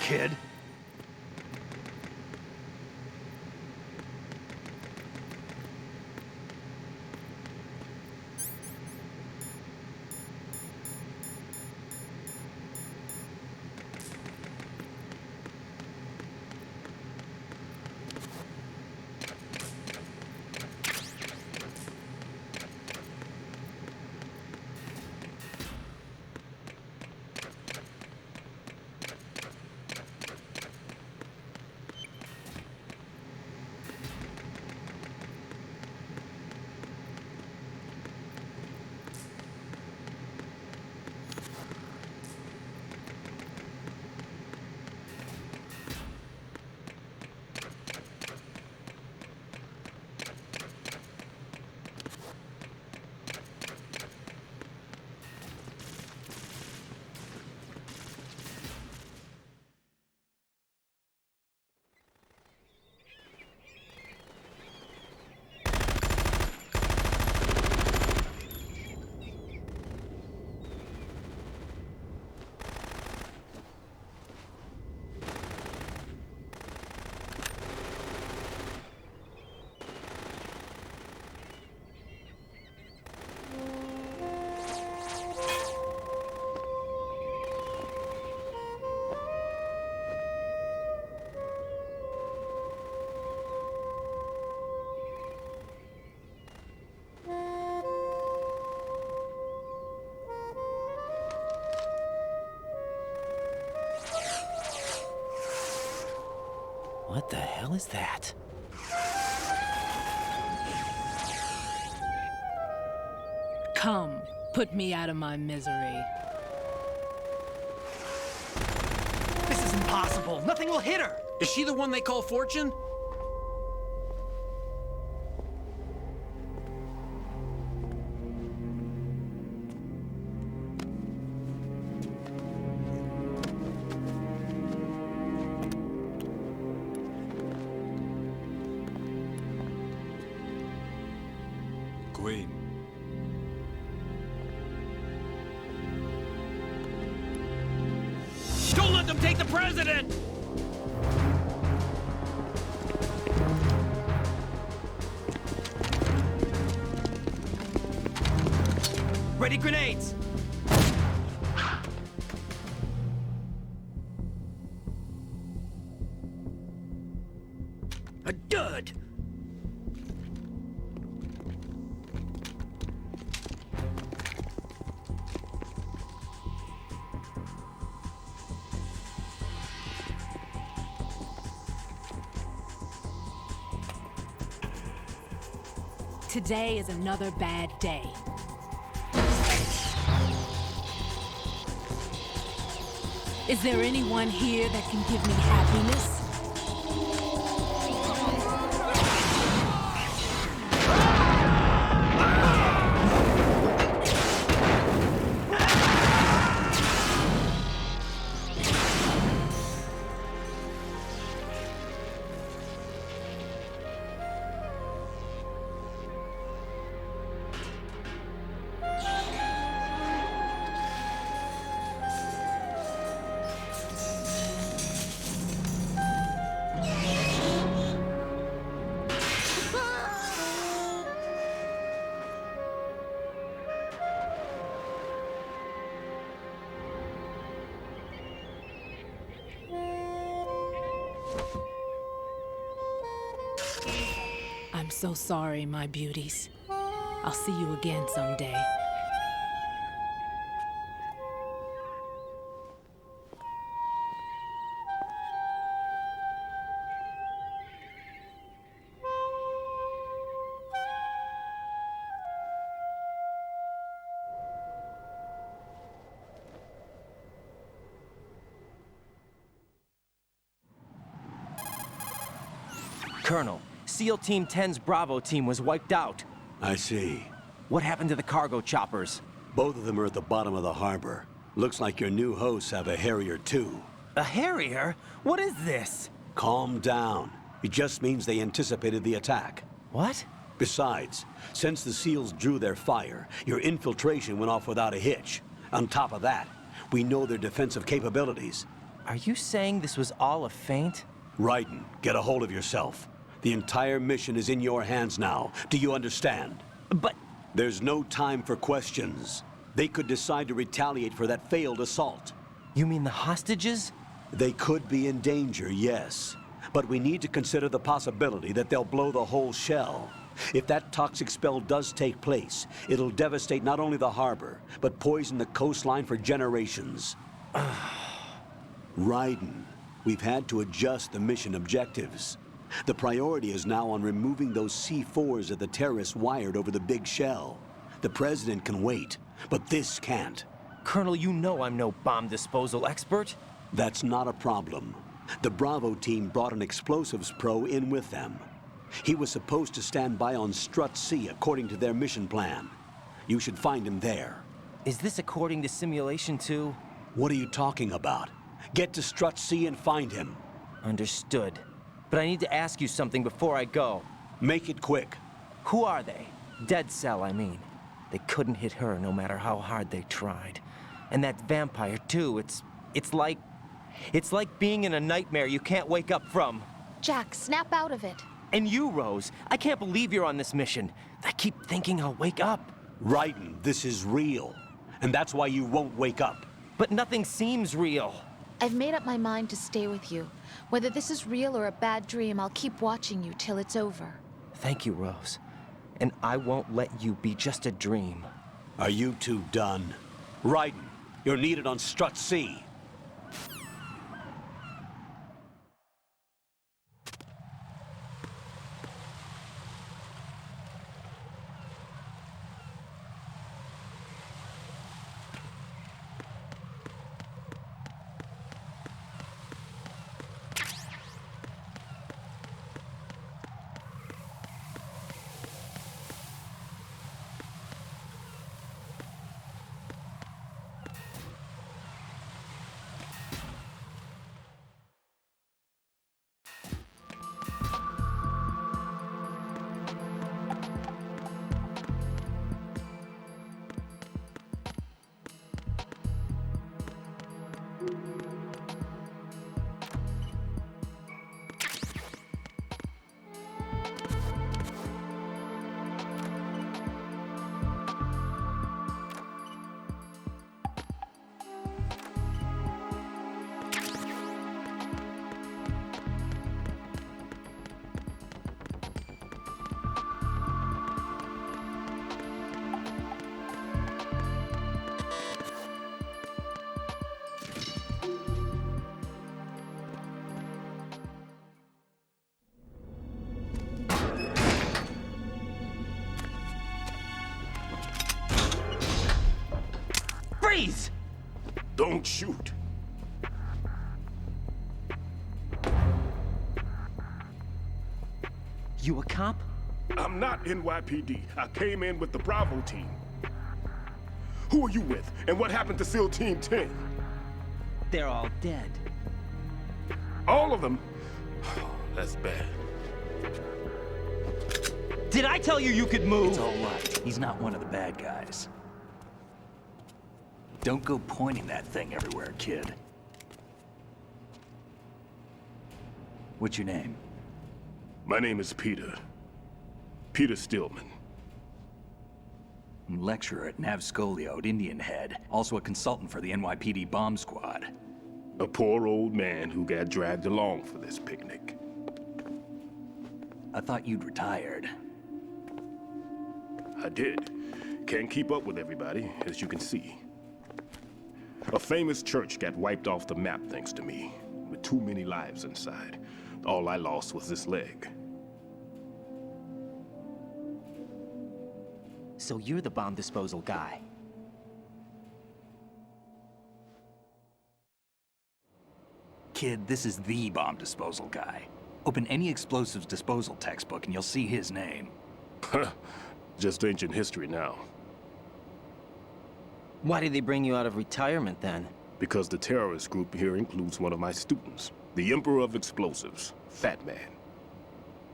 kid. What the hell is that? Come, put me out of my misery. This is impossible. Nothing will hit her. Is she the one they call Fortune? Queen. Don't let them take the president! Ready grenades. A dud! Today is another bad day. Is there anyone here that can give me happiness? I'm so sorry, my beauties. I'll see you again someday. Colonel, SEAL Team 10's Bravo team was wiped out. I see. What happened to the cargo choppers? Both of them are at the bottom of the harbor. Looks like your new hosts have a Harrier too. A Harrier? What is this? Calm down. It just means they anticipated the attack. What? Besides, since the SEALs drew their fire, your infiltration went off without a hitch. On top of that, we know their defensive capabilities. Are you saying this was all a feint? Raiden, get a hold of yourself. The entire mission is in your hands now. Do you understand? But... There's no time for questions. They could decide to retaliate for that failed assault. You mean the hostages? They could be in danger, yes. But we need to consider the possibility that they'll blow the whole shell. If that toxic spell does take place, it'll devastate not only the harbor, but poison the coastline for generations. Raiden, we've had to adjust the mission objectives. The priority is now on removing those C4s that the terrorists wired over the big shell. The President can wait, but this can't. Colonel, you know I'm no bomb disposal expert. That's not a problem. The Bravo team brought an explosives pro in with them. He was supposed to stand by on Strut C according to their mission plan. You should find him there. Is this according to simulation too? What are you talking about? Get to Strut C and find him. Understood. But I need to ask you something before I go. Make it quick. Who are they? Dead Cell, I mean. They couldn't hit her no matter how hard they tried. And that vampire too, it's like being in a nightmare you can't wake up from. Jack, snap out of it. And you, Rose, I can't believe you're on this mission. I keep thinking I'll wake up. Raiden, this is real. And that's why you won't wake up. But nothing seems real. I've made up my mind to stay with you. Whether this is real or a bad dream, I'll keep watching you till it's over. Thank you, Rose. And I won't let you be just a dream. Are you two done? Raiden, you're needed on Strut C. Freeze! Don't shoot. You a cop? I'm not NYPD. I came in with the Bravo team. Who are you with? And what happened to SEAL Team 10? They're all dead. All of them? That's bad. Did I tell you you could move? It's all right. He's not one of the bad guys. Don't go pointing that thing everywhere, kid. What's your name? My name is Peter. Peter Stillman. I'm lecturer at Nav Scolio at Indian Head. Also a consultant for the NYPD bomb squad. A poor old man who got dragged along for this picnic. I thought you'd retired. I did. Can't keep up with everybody, as you can see. A famous church got wiped off the map thanks to me, with too many lives inside. All I lost was this leg. So you're the bomb disposal guy. Kid, this is the bomb disposal guy. Open any explosives disposal textbook and you'll see his name. Just ancient history now. Why did they bring you out of retirement then? Because the terrorist group here includes one of my students, the Emperor of Explosives, Fat Man.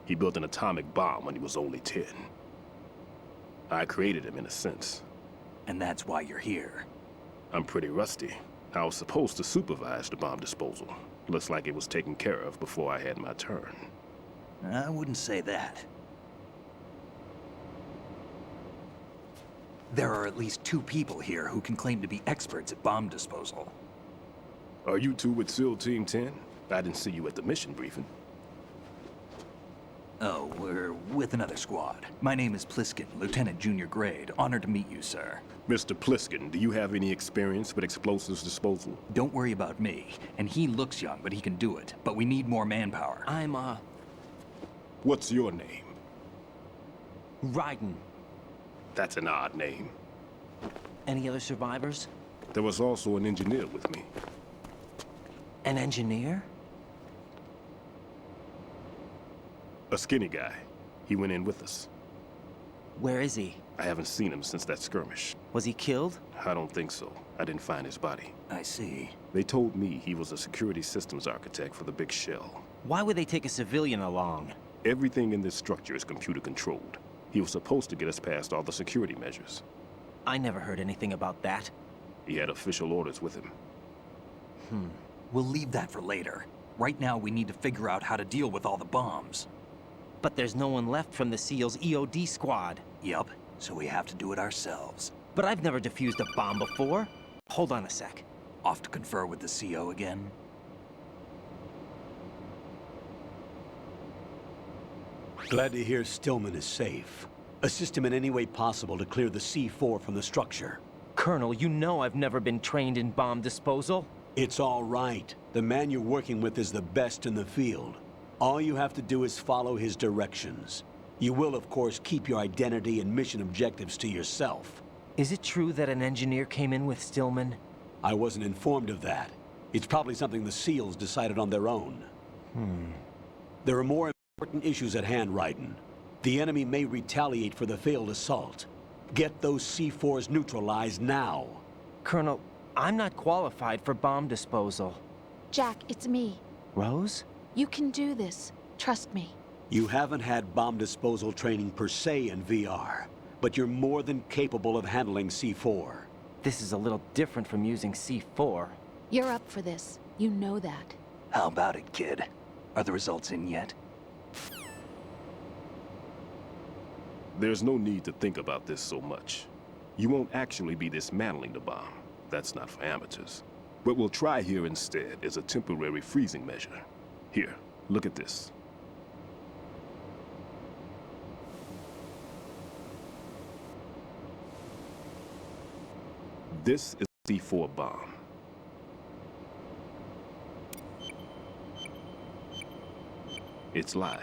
He built an atomic bomb when he was only 10. I created him in a sense. And that's why you're here. I'm pretty rusty. I was supposed to supervise the bomb disposal. Looks like it was taken care of before I had my turn. I wouldn't say that. There are at least 2 people here who can claim to be experts at bomb disposal. Are you two with SEAL Team 10? I didn't see you at the mission briefing. Oh, we're with another squad. My name is Pliskin, Lieutenant Junior Grade. Honored to meet you, sir. Mr. Pliskin, do you have any experience with explosives disposal? Don't worry about me. And he looks young, but he can do it. But we need more manpower. What's your name? Raiden. That's an odd name. Any other survivors? There was also an engineer with me. An engineer? A skinny guy. He went in with us. Where is he? I haven't seen him since that skirmish. Was he killed? I don't think so. I didn't find his body. I see. They told me he was a security systems architect for the big shell. Why would they take a civilian along? Everything in this structure is computer controlled. He was supposed to get us past all the security measures. I never heard anything about that. He had official orders with him. We'll leave that for later. Right now, we need to figure out how to deal with all the bombs. But there's no one left from the SEAL's EOD squad. Yup, so we have to do it ourselves. But I've never defused a bomb before. Hold on a sec. Off to confer with the CO again? Glad to hear Stillman is safe. Assist him in any way possible to clear the C4 from the structure. Colonel, you know I've never been trained in bomb disposal. It's all right. The man you're working with is the best in the field. All you have to do is follow his directions. You will, of course, keep your identity and mission objectives to yourself. Is it true that an engineer came in with Stillman? I wasn't informed of that. It's probably something the SEALs decided on their own. There are more important issues at hand, Raiden. The enemy may retaliate for the failed assault. Get those C4s neutralized now. Colonel, I'm not qualified for bomb disposal. Jack, it's me. Rose? You can do this. Trust me. You haven't had bomb disposal training per se in VR, but you're more than capable of handling C4. This is a little different from using C4. You're up for this. You know that. How about it, kid? Are the results in yet? There's no need to think about this so much. You won't actually be dismantling the bomb. That's not for amateurs. What we'll try here instead is a temporary freezing measure. Here, look at this. This is a C4 bomb. It's live.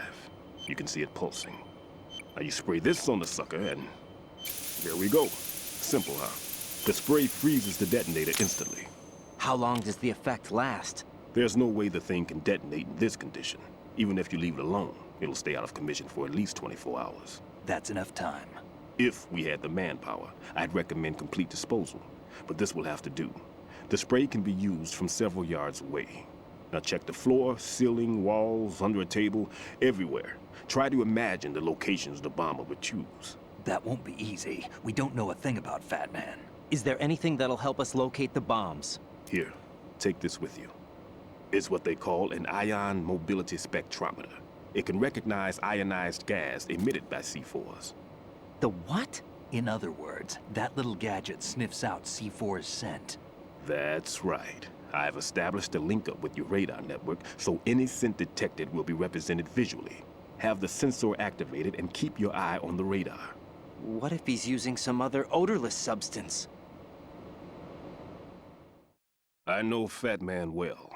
You can see it pulsing. Now you spray this on the sucker and there we go. Simple, huh? The spray freezes the detonator instantly. How long does the effect last? There's no way the thing can detonate in this condition. Even if you leave it alone, it'll stay out of commission for at least 24 hours. That's enough time. If we had the manpower, I'd recommend complete disposal. But this will have to do. The spray can be used from several yards away. Now check the floor, ceiling, walls, under a table, everywhere. Try to imagine the locations the bomber would choose. That won't be easy. We don't know a thing about Fat Man. Is there anything that'll help us locate the bombs? Here, take this with you. It's what they call an ion mobility spectrometer. It can recognize ionized gas emitted by C4s. The what? In other words, that little gadget sniffs out C4's scent. That's right. I've established a link up with your radar network, so any scent detected will be represented visually. Have the sensor activated and keep your eye on the radar. What if he's using some other odorless substance? I know Fat Man well.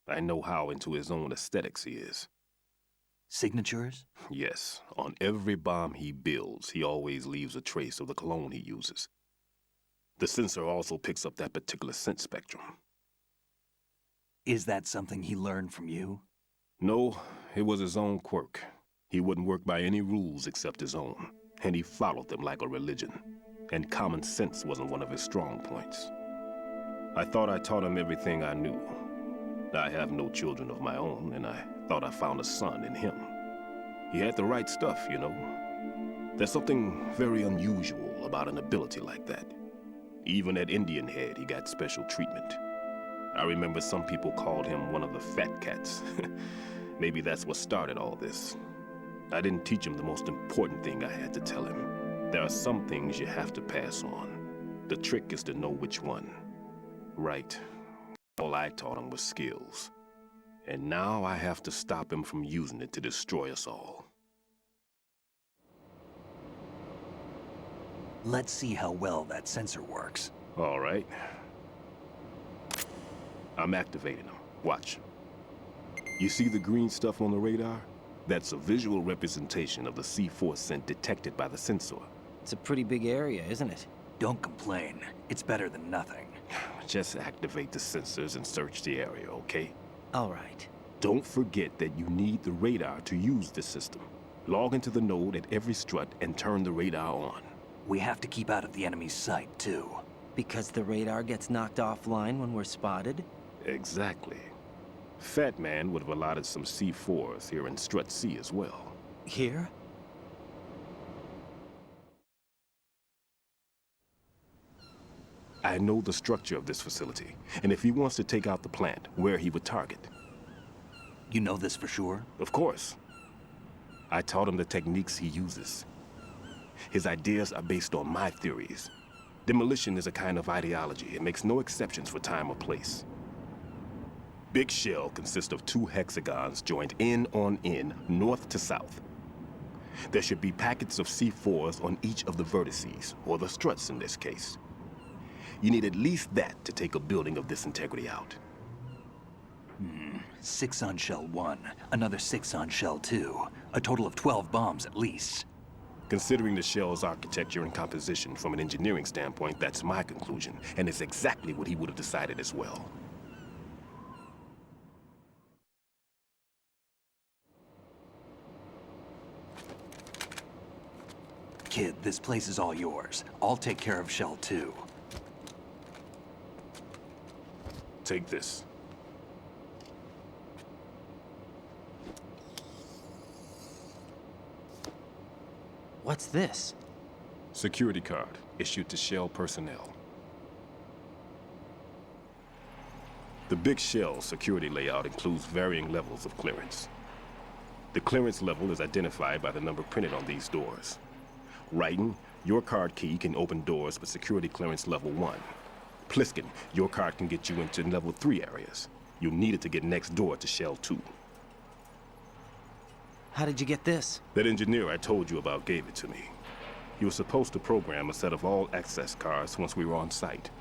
I know how into his own aesthetics he is. Signatures? Yes, on every bomb he builds, he always leaves a trace of the cologne he uses. The sensor also picks up that particular scent spectrum. Is that something he learned from you? No, it was his own quirk. He wouldn't work by any rules except his own, and he followed them like a religion. And common sense wasn't one of his strong points. I thought I taught him everything I knew. I have no children of my own, and I thought I found a son in him. He had the right stuff, you know. There's something very unusual about an ability like that. Even at Indian Head, he got special treatment. I remember some people called him one of the fat cats. Maybe that's what started all this. I didn't teach him the most important thing I had to tell him. There are some things you have to pass on. The trick is to know which one. Right. All I taught him was skills. And now I have to stop him from using it to destroy us all. Let's see how well that sensor works. All right. I'm activating them. Watch. You see the green stuff on the radar? That's a visual representation of the C4 scent detected by the sensor. It's a pretty big area, isn't it? Don't complain. It's better than nothing. Just activate the sensors and search the area, okay? All right. Don't forget that you need the radar to use this system. Log into the node at every strut and turn the radar on. We have to keep out of the enemy's sight, too. Because the radar gets knocked offline when we're spotted? Exactly. Fat Man would have allotted some C4s here in Strut C as well. Here? I know the structure of this facility, and if he wants to take out the plant, where he would target. You know this for sure? Of course. I taught him the techniques he uses. His ideas are based on my theories. Demolition is a kind of ideology. It makes no exceptions for time or place. Big shell consists of 2 hexagons joined end on end, north to south. There should be packets of C4s on each of the vertices, or the struts in this case. You need at least that to take a building of this integrity out. 6 on shell 1, another 6 on shell 2. A total of 12 bombs at least. Considering the shell's architecture and composition from an engineering standpoint, that's my conclusion, and it's exactly what he would have decided as well. Kid, this place is all yours. I'll take care of shell 2. Take this. What's this? Security card issued to Shell personnel. The Big Shell security layout includes varying levels of clearance. The clearance level is identified by the number printed on these doors. Raiden, your card key can open doors with security clearance level 1. Pliskin, your card can get you into level 3 areas. You'll need it to get next door to Shell 2. How did you get this? That engineer I told you about gave it to me. He was supposed to program a set of all access cards once we were on site.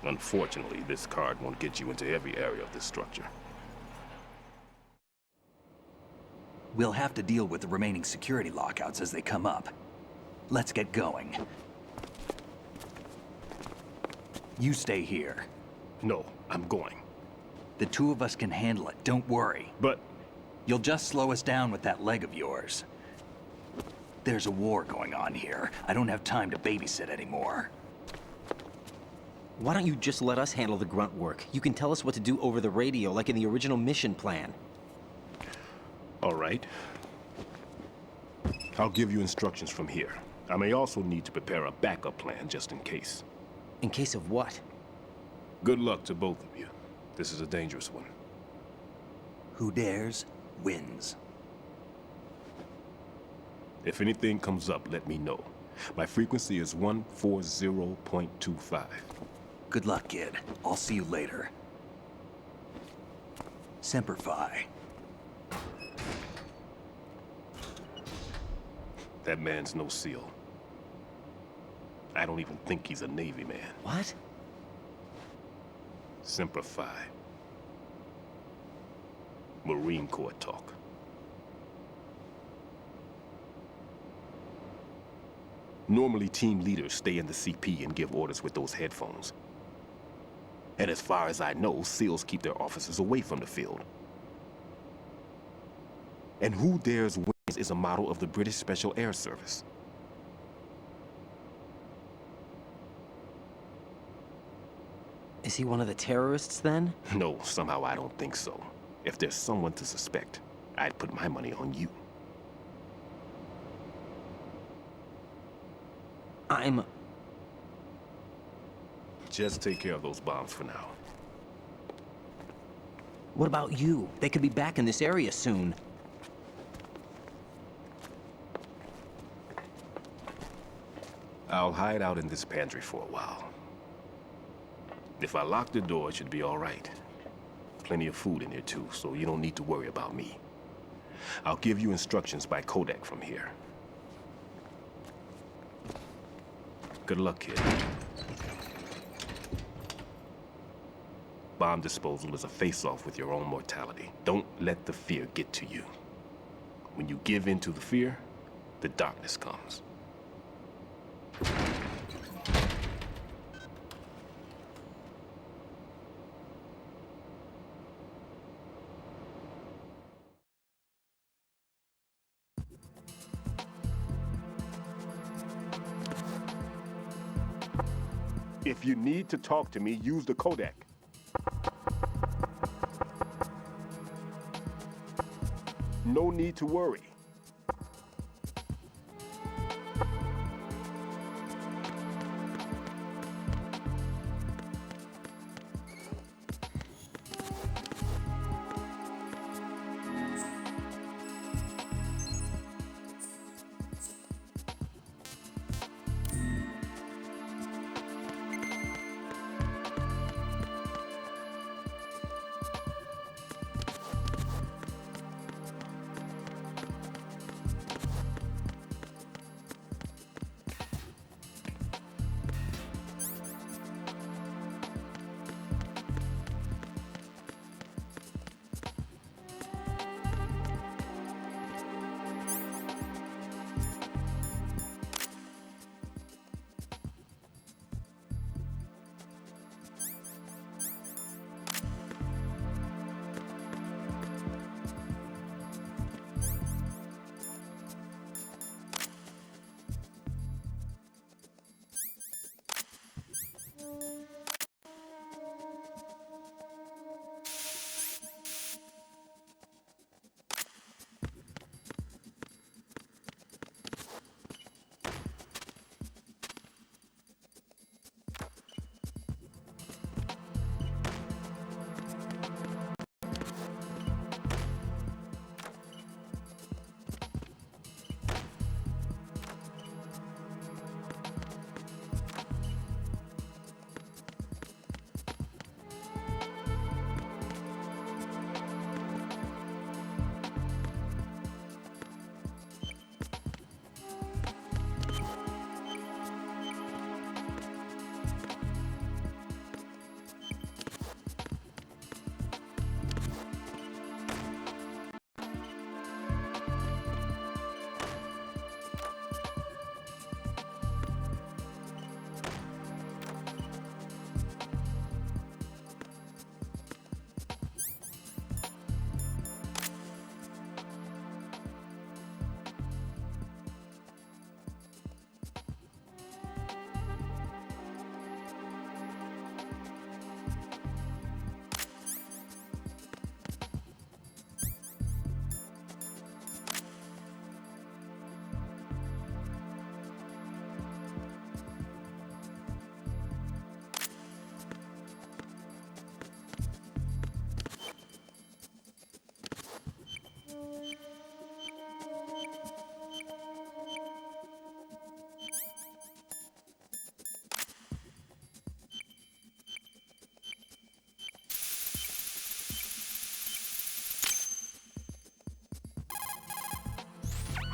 Unfortunately, this card won't get you into every area of this structure. We'll have to deal with the remaining security lockouts as they come up. Let's get going. You stay here. No, I'm going. The 2 of us can handle it, don't worry. But You'll just slow us down with that leg of yours. There's a war going on here. I don't have time to babysit anymore. Why don't you just let us handle the grunt work? You can tell us what to do over the radio, like in the original mission plan. all right. I'll give you instructions from here. I may also need to prepare a backup plan just in case. In case of what? Good luck to both of you. This is a dangerous one. Who dares, wins. If anything comes up, let me know. My frequency is 140.25. Good luck, kid. I'll see you later. Semper Fi. That man's no SEAL. I don't even think he's a Navy man. What? Semper Fi. Marine Corps talk. Normally, team leaders stay in the CP and give orders with those headphones. And as far as I know, SEALs keep their officers away from the field. And who dares wins is a model of the British Special Air Service. Is he one of the terrorists, then? No, somehow I don't think so. If there's someone to suspect, I'd put my money on you. Just take care of those bombs for now. What about you? They could be back in this area soon. I'll hide out in this pantry for a while. If I lock the door, it should be all right. Plenty of food in here too, so you don't need to worry about me. I'll give you instructions by Kodak from here. Good luck, kid. Bomb disposal is a face-off with your own mortality. Don't let the fear get to you. When you give in to the fear, the darkness comes. If you need to talk to me, use the Kodak. No need to worry.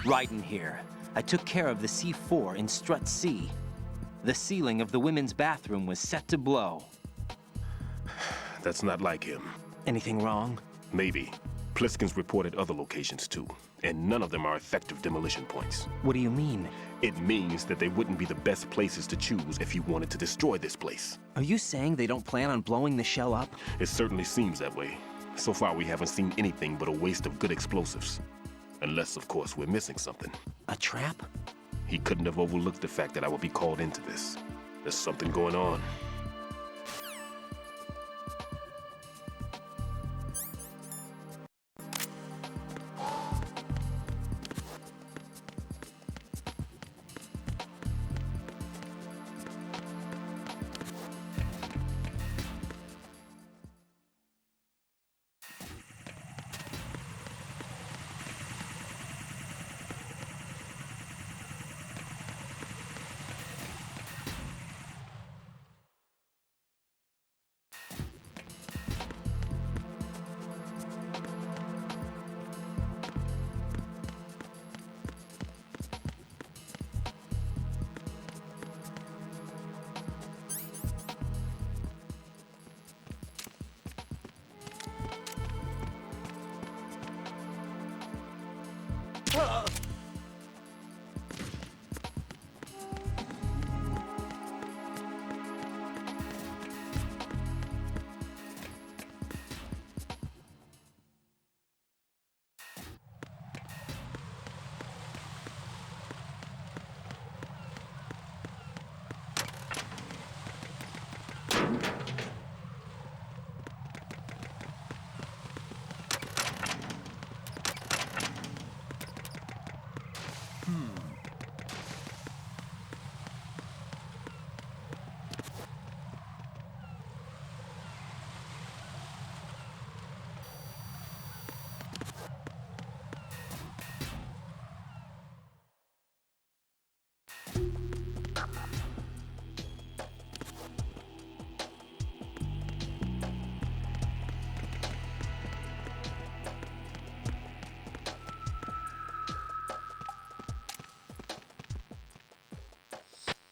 Right in here. I took care of the C4 in strut C. The ceiling of the women's bathroom was set to blow. That's not like him. Anything wrong? Maybe. Pliskin's reported other locations too, and none of them are effective demolition points. What do you mean? It means that they wouldn't be the best places to choose if you wanted to destroy this place. Are you saying they don't plan on blowing the shell up? It certainly seems that way. So far, we haven't seen anything but a waste of good explosives. Unless, of course, we're missing something. A trap? He couldn't have overlooked the fact that I would be called into this. There's something going on.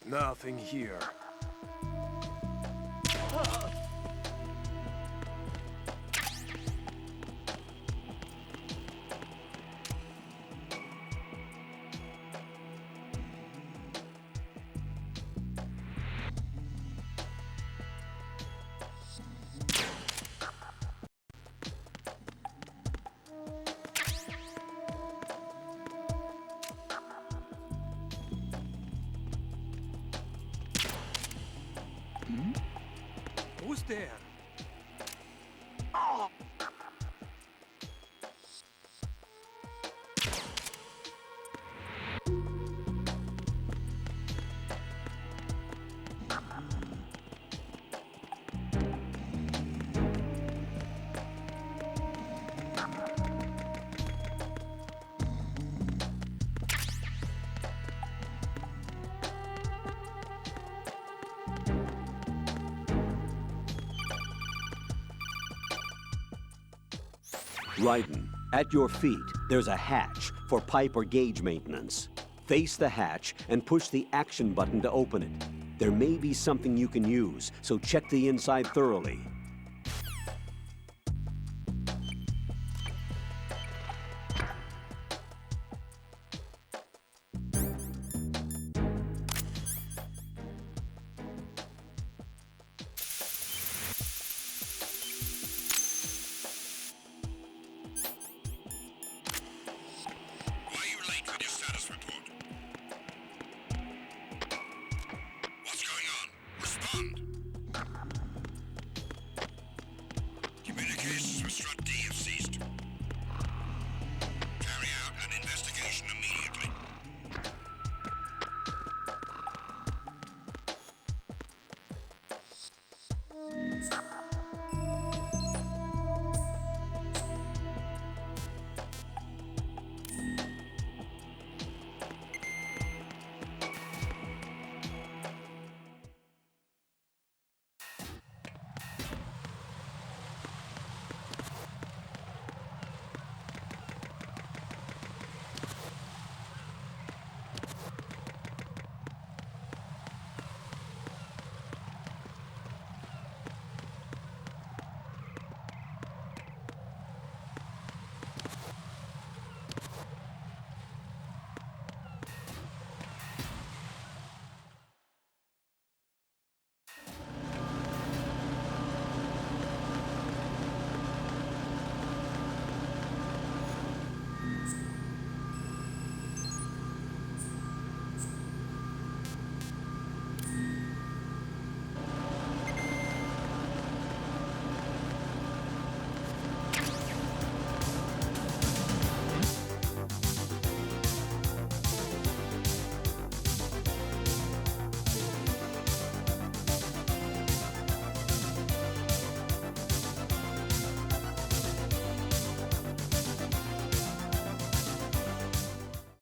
Nothing here. Who's there? Raiden, at your feet, there's a hatch for pipe or gauge maintenance. Face the hatch and push the action button to open it. There may be something you can use, so check the inside thoroughly.